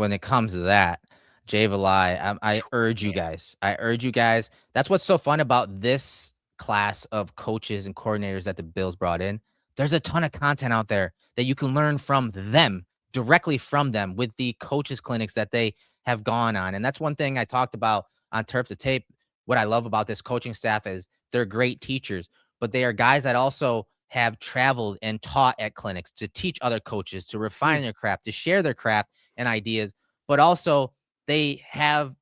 when it comes to that, Jay Valai, I urge you Man. guys. I urge you guys. That's what's so fun about this class of coaches and coordinators that the Bills brought in. There's a ton of content out there that you can learn from them, directly from them, with the coaches clinics that they have gone on. And that's one thing I talked about on Turf to Tape. What I love about this coaching staff is they're great teachers, but they are guys that also have traveled and taught at clinics to teach other coaches, to refine their craft, to share their craft and ideas, but also they have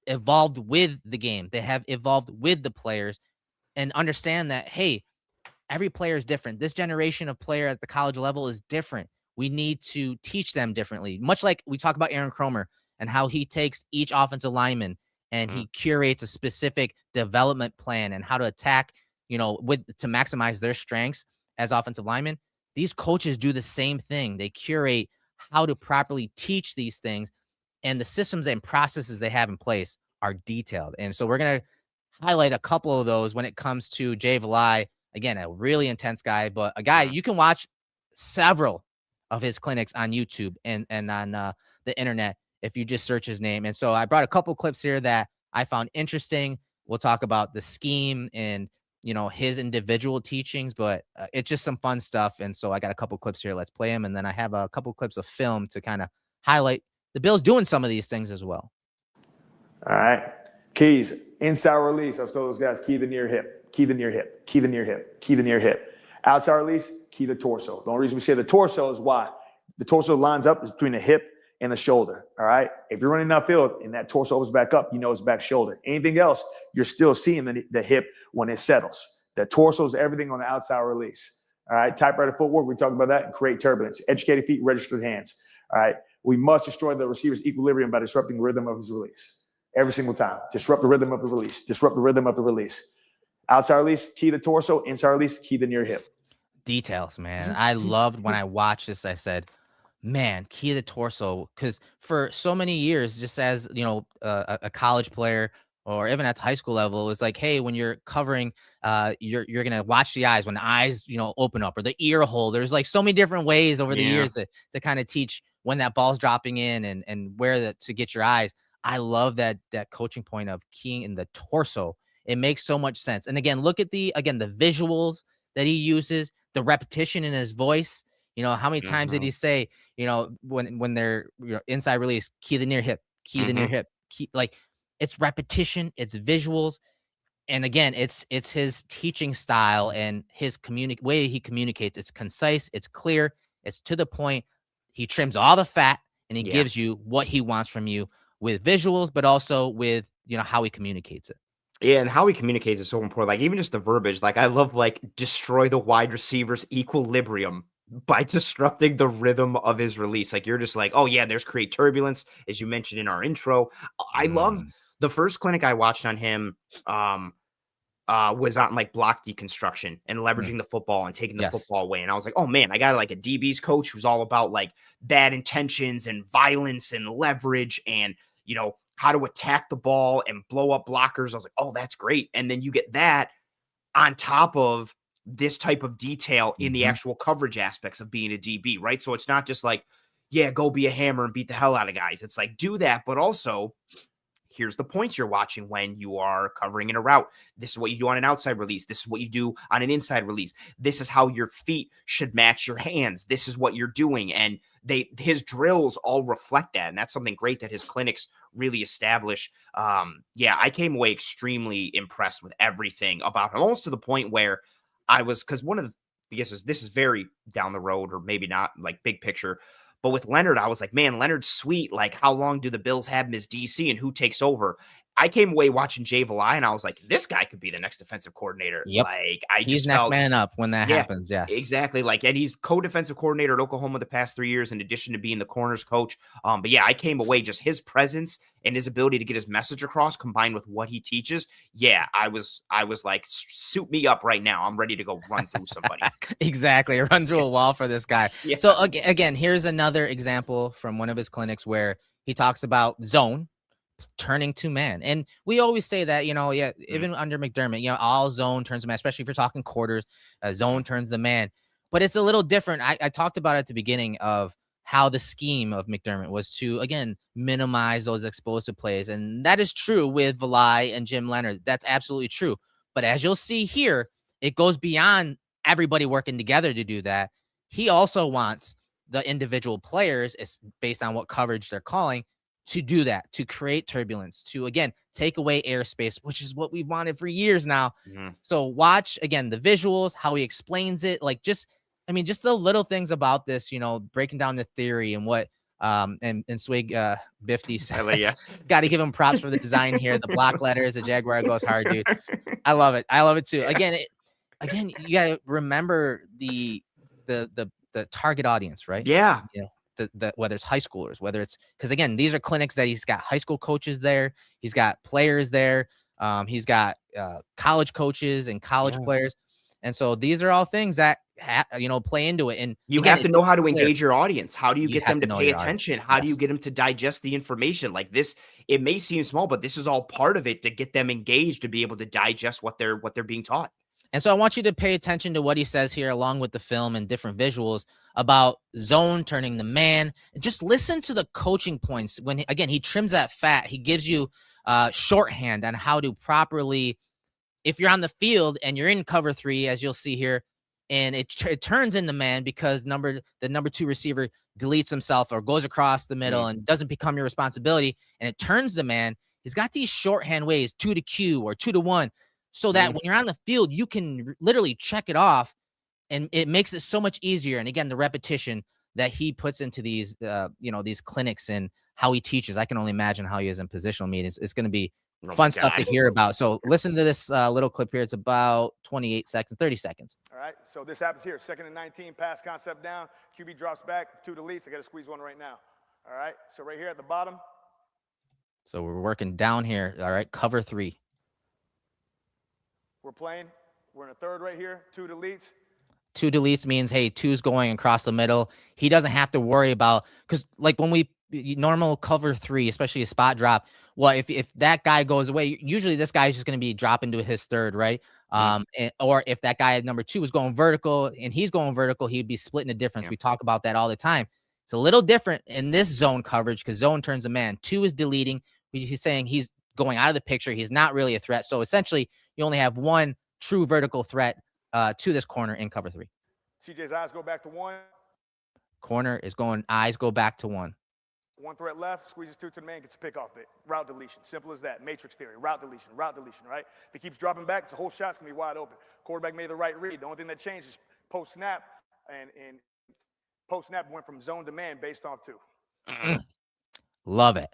evolved with the game. They have evolved with the players and understand that, hey, every player is different. This generation of player at the college level is different. We need to teach them differently. Much like we talk about Aaron Cromer and how he takes each offensive lineman and he curates a specific development plan and how to attack, with to maximize their strengths as offensive linemen. These coaches do the same thing. They curate how to properly teach these things, and the systems and processes they have in place are detailed. And so we're going to highlight a couple of those when it comes to Jay Valai. Again, a really intense guy, but a guy you can watch several of his clinics on YouTube and on the internet if you just search his name. And so I brought a couple clips here that I found interesting. We'll talk about the scheme and his individual teachings, but it's just some fun stuff. And so I got a couple clips here. Let's play them, and then I have a couple clips of film to kind of highlight the Bills doing some of these things as well. All right. Keys, inside release. I've told those guys, key the near hip, key the near hip, key the near hip, key the near hip. Outside release, key the torso. The only reason we say the torso is why the torso lines up is between the hip and the shoulder. All right. If you're running downfield and that torso is back up, it's back shoulder. Anything else, you're still seeing the hip when it settles. The torso is everything on the outside release. All right. Typewriter footwork, we talked about that, and create turbulence. Educated feet, registered hands. All right. We must destroy the receiver's equilibrium by disrupting the rhythm of his release. Every single time. Disrupt the rhythm of the release. Disrupt the rhythm of the release. Outside release, key the torso. Inside release, key the near hip. Details, man. I loved when I watched this. I said, man, key the torso. Because for so many years, just as, a college player or even at the high school level, it was like, hey, when you're covering, you're going to watch the eyes when the eyes, open up, or the ear hole. There's like so many different ways over the years to kind of teach when that ball's dropping in and where to get your eyes. I love that coaching point of keying in the torso. It makes so much sense. And again, look at the visuals that he uses, the repetition in his voice. How many times did he say, when they're inside release, key the near hip, key the near hip, key, like it's repetition, it's visuals. And again, it's his teaching style and his way he communicates. It's concise, it's clear, it's to the point. He trims all the fat and he gives you what he wants from you, with visuals, but also with, how he communicates it. Yeah, and how he communicates is so important. Like, even just the verbiage. Like, I love, destroy the wide receiver's equilibrium by disrupting the rhythm of his release. Like, you're just like, oh, yeah, there's create turbulence, as you mentioned in our intro. I love the first clinic I watched on him was on, block deconstruction and leveraging the football and taking the football away. And I was like, oh, man, I got, a DB's coach who's all about, bad intentions and violence and leverage and, how to attack the ball and blow up blockers. I was like, oh, that's great. And then you get that on top of this type of detail in the actual coverage aspects of being a DB, right? So it's not just like, yeah, go be a hammer and beat the hell out of guys. It's like, do that, but also here's the points you're watching when you are covering in a route. This is what you do on an outside release. This is what you do on an inside release. This is how your feet should match your hands. This is what you're doing. And his drills all reflect that. And that's something great that his clinics really establish. I came away extremely impressed with everything about him, almost to the point where because one of the, I guess this is very down the road, or maybe not, big picture. But with Leonard, I was like, man, Leonard's sweet. Like, how long do the Bills have him as DC and who takes over? I came away watching Jay Valai and I was like, this guy could be the next defensive coordinator. Yep. He's next man up when that happens. Yes, exactly. And he's co-defensive coordinator at Oklahoma the past 3 years, in addition to being the corners coach. But yeah, I came away just his presence and his ability to get his message across, combined with what he teaches. Yeah, I was like, suit me up right now. I'm ready to go run through somebody. Exactly. Run through a wall for this guy. Yeah. So again, here's another example from one of his clinics where he talks about zone turning to man. And we always say that, even under McDermott, all zone turns to man, especially if you're talking quarters, zone turns the man. But it's a little different. I talked about it at the beginning of how the scheme of McDermott was to, again, minimize those explosive plays. And that is true with Valai and Jim Leonard. That's absolutely true. But as you'll see here, it goes beyond everybody working together to do that. He also wants the individual players, it's based on what coverage they're calling, to do that, to create turbulence, to, again, take away airspace, which is what we've wanted for years now. So watch, again, the visuals, how he explains it, like just the little things about this, breaking down the theory and what and Swig Bifty says. Got to give him props for the design here. The block letters, the Jaguar goes hard, dude. I love it. I love it too. Again, you got to remember the target audience, right? Yeah. Whether it's high schoolers, whether it's, because again, these are clinics that he's got high school coaches there, he's got players there, he's got college coaches and college players, and so these are all things that play into it. And you again, have to know how to engage your audience. How do you get them to pay attention? How do you Yes. get them to digest the information? Like this, it may seem small, but this is all part of it to get them engaged, to be able to digest what they're being taught. And so I want you to pay attention to what he says here, along with the film and different visuals about zone turning the man. Just listen to the coaching points when, he trims that fat. He gives you shorthand on how to properly, if you're on the field and you're in cover 3, as you'll see here, and it turns in the man because the number 2 receiver deletes himself or goes across the middle and doesn't become your responsibility, and it turns the man. He's got these shorthand ways, 2 to Q or 2 to 1. So that when you're on the field, you can literally check it off, and it makes it so much easier. And again, the repetition that he puts into these, these clinics and how he teaches, I can only imagine how he is in positional meetings. It's going to be fun stuff to hear about. So listen to this little clip here. It's about 30 seconds. All right, so this happens here. 2nd and 19, pass concept down. QB drops back, 2 deletes. I got to squeeze one right now. All right, so right here at the bottom. So we're working down here. All right, cover 3. We're playing. We're in a third right here. 2 deletes. 2 deletes means, hey, 2's going across the middle. He doesn't have to worry about, because like when we normal cover 3, especially a spot drop, well, if that guy goes away, usually this guy is just going to be dropping to his third, right? Or if that guy at number 2 is going vertical and he's going vertical, he'd be splitting the difference. We talk about that all the time. It's a little different in this zone coverage because zone turns a man. 2 is deleting. He's saying he's going out of the picture. He's not really a threat. So essentially, you only have one true vertical threat to this corner in cover 3. CJ's eyes go back to 1. Corner is going, eyes go back to 1. 1 threat left, squeezes 2 to the man, gets a pick off it. Route deletion, simple as that. Matrix theory, route deletion, right? If he keeps dropping back, the whole shot's going to be wide open. Quarterback made the right read. The only thing that changed is post-snap, and post-snap went from zone to man based off 2. Love it.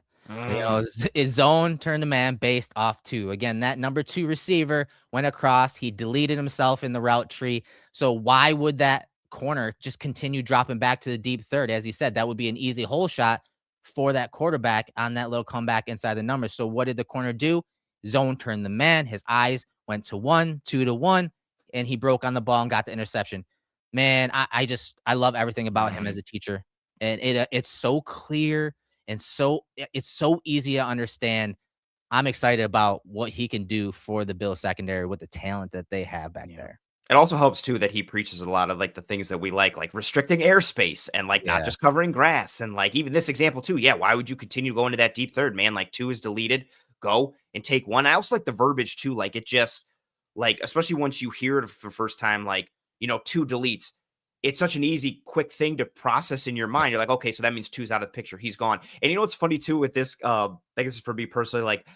His zone turned the man based off 2. Again, that number 2 receiver went across. He deleted himself in the route tree. So why would that corner just continue dropping back to the deep third? As he said, that would be an easy hole shot for that quarterback on that little comeback inside the numbers. So what did the corner do? Zone turned the man. His eyes went to 1, 2 to 1, and he broke on the ball and got the interception. Man, I love everything about him as a teacher. And it's so clear. And it's so easy to understand. I'm excited about what he can do for the Bills secondary with the talent that they have back there. It also helps too that he preaches a lot of like the things that we like restricting airspace and not just covering grass. And like even this example too. Yeah. Why would you continue going to that deep third, man? Like 2 is deleted, go and take 1. I also like the verbiage too. Like it just especially once you hear it for the first time, 2 deletes. It's such an easy, quick thing to process in your mind. You're like, okay, so that means 2's out of the picture. He's gone. And you know what's funny too with this? I think this is for me personally. Like,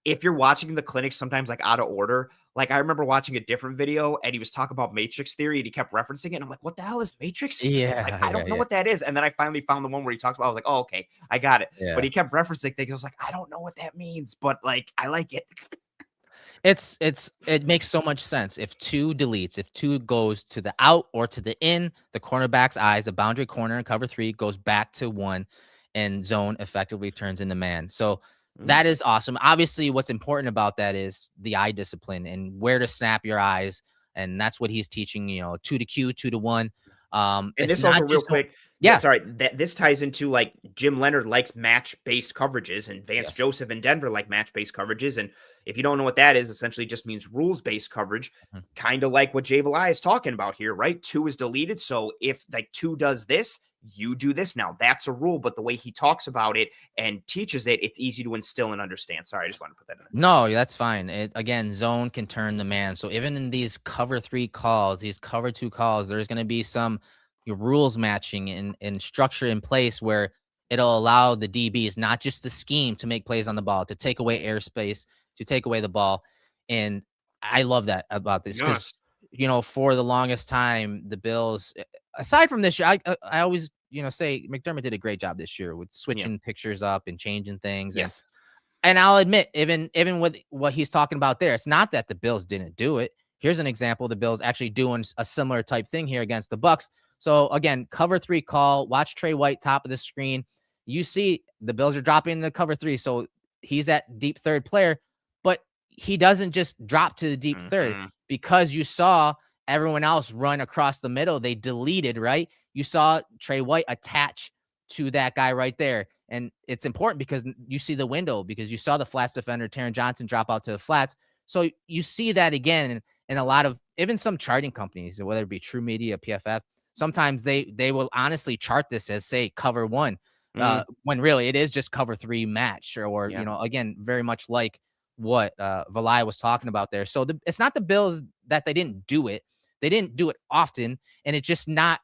if you're watching the clinic sometimes out of order, I remember watching a different video and he was talking about matrix theory and he kept referencing it. And I'm like, what the hell is matrix? Yeah. I don't know what that is. And then I finally found the one where he talks about. I was like, oh, okay, I got it. Yeah. But he kept referencing things. I was like, I don't know what that means, but I like it. It makes so much sense. If 2 deletes, if 2 goes to the out or to the in, the cornerback's eyes, the boundary corner in cover 3 goes back to 1, and zone effectively turns into man. So that is awesome. Obviously, what's important about that is the eye discipline and where to snap your eyes, and that's what he's teaching. 2 to Q, 2 to 1. And this also real quick. Yeah. Sorry, this ties into like Jim Leonard likes match-based coverages, and Vance Yes. Joseph and Denver like match-based coverages. And if you don't know what that is, essentially just means rules-based coverage, kind of like what Jay Valai is talking about here, right? 2 is deleted. So if like 2 does this, you do this now. That's a rule, but the way he talks about it and teaches it, it's easy to instill and understand. Sorry, I just want to put that in there. No, that's fine. Again, zone can turn the man. So even in these cover 3 calls, these cover 2 calls, there's going to be some rules matching and structure in place where it'll allow the DBs, not just the scheme, to make plays on the ball, to take away airspace, to take away the ball. And I love that about this because, for the longest time, the Bills, aside from this year, I always, say McDermott did a great job this year with switching pictures up and changing things. Yes. And I'll admit, even with what he's talking about there, it's not that the Bills didn't do it. Here's an example: the Bills actually doing a similar type thing here against the Bucs. So again, cover 3 call. Watch Trey White, top of the screen. You see the Bills are dropping the cover 3, so he's that deep third player, but he doesn't just drop to the deep third because you saw everyone else run across the middle. They deleted, right? You saw Trey White attach to that guy right there. And it's important because you see the window, because you saw the flats defender, Taron Johnson, drop out to the flats. So you see that again in a lot of, even some charting companies, whether it be True Media, PFF, sometimes they will honestly chart this as, say, cover 1, when really it is just cover 3 match, or again, very much like what Valai was talking about there. So it's not the Bills that they didn't do it. They didn't do it often, and it's not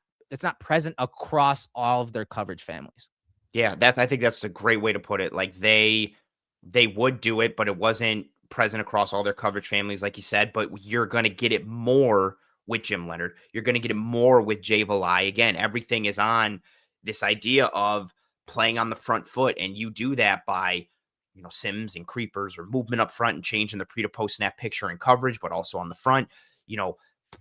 present across all of their coverage families. Yeah, I think that's a great way to put it. Like they would do it, but it wasn't present across all their coverage families, like you said. But you're going to get it more with Jim Leonard. You're going to get it more with Jay Valai. Again, everything is on this idea of playing on the front foot, and you do that by sims and creepers or movement up front and changing the pre to post snap picture and coverage, but also on the front,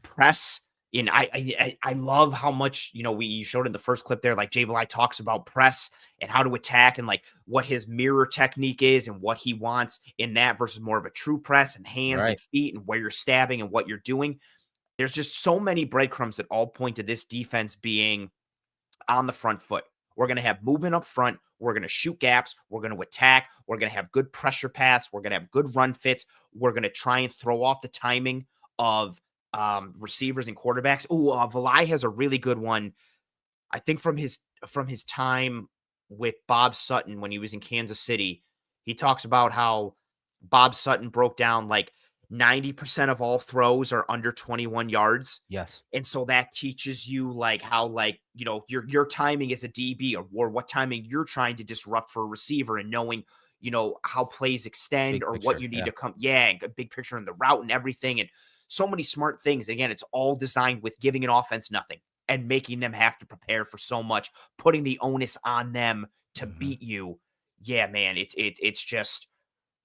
press. And I love how much, you showed in the first clip there, like Jay Valai talks about press and how to attack and like what his mirror technique is and what he wants in that versus more of a true press and hands and feet and where you're stabbing and what you're doing. There's just so many breadcrumbs that all point to this defense being on the front foot. We're going to have movement up front. We're going to shoot gaps. We're going to attack. We're going to have good pressure paths. We're going to have good run fits. We're going to try and throw off the timing of receivers and quarterbacks. Valai has a really good one. I think from his time with Bob Sutton when he was in Kansas City, he talks about how Bob Sutton broke down like 90% of all throws are under 21 yards. Yes. And so that teaches you like how, like, your timing as a DB or what timing you're trying to disrupt for a receiver and knowing, how plays extend Big or picture, what you need to come. Yeah. A big picture in the route and everything. And so many smart things. Again, it's all designed with giving an offense nothing and making them have to prepare for so much, putting the onus on them to beat you. Yeah, man, it's just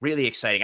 really exciting.